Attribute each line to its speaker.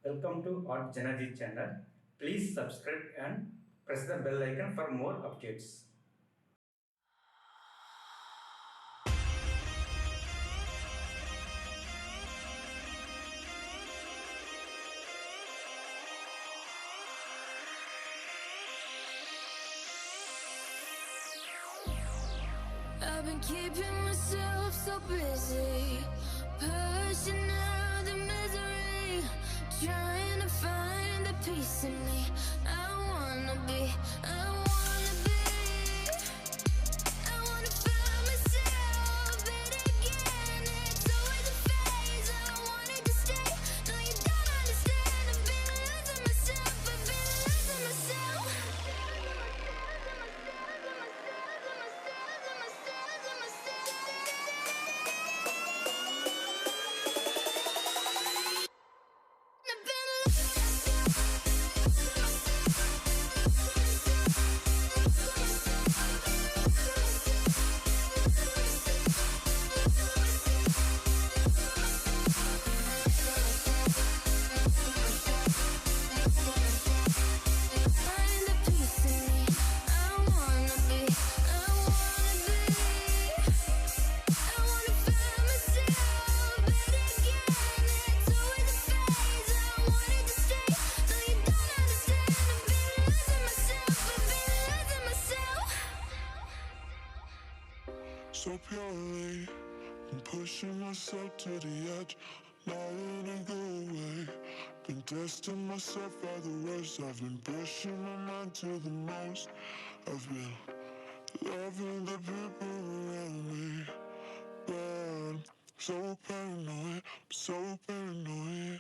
Speaker 1: Welcome to JanaG channel. Please subscribe and press the bell icon for more updates.
Speaker 2: I've been keeping myself so busy, pushing out the misery, trying to find the peace in me. I wanna be I wanna find myself, but again, it's always a phase. I wanted to stay, no you don't understand. I've been losing myself, I've been losing myself.
Speaker 3: So purely, I'm pushing myself to the edge, not letting go away. Been testing myself by the worst. I've been pushing my mind to the most. I've been loving the people around me, but I'm so paranoid, I'm so paranoid.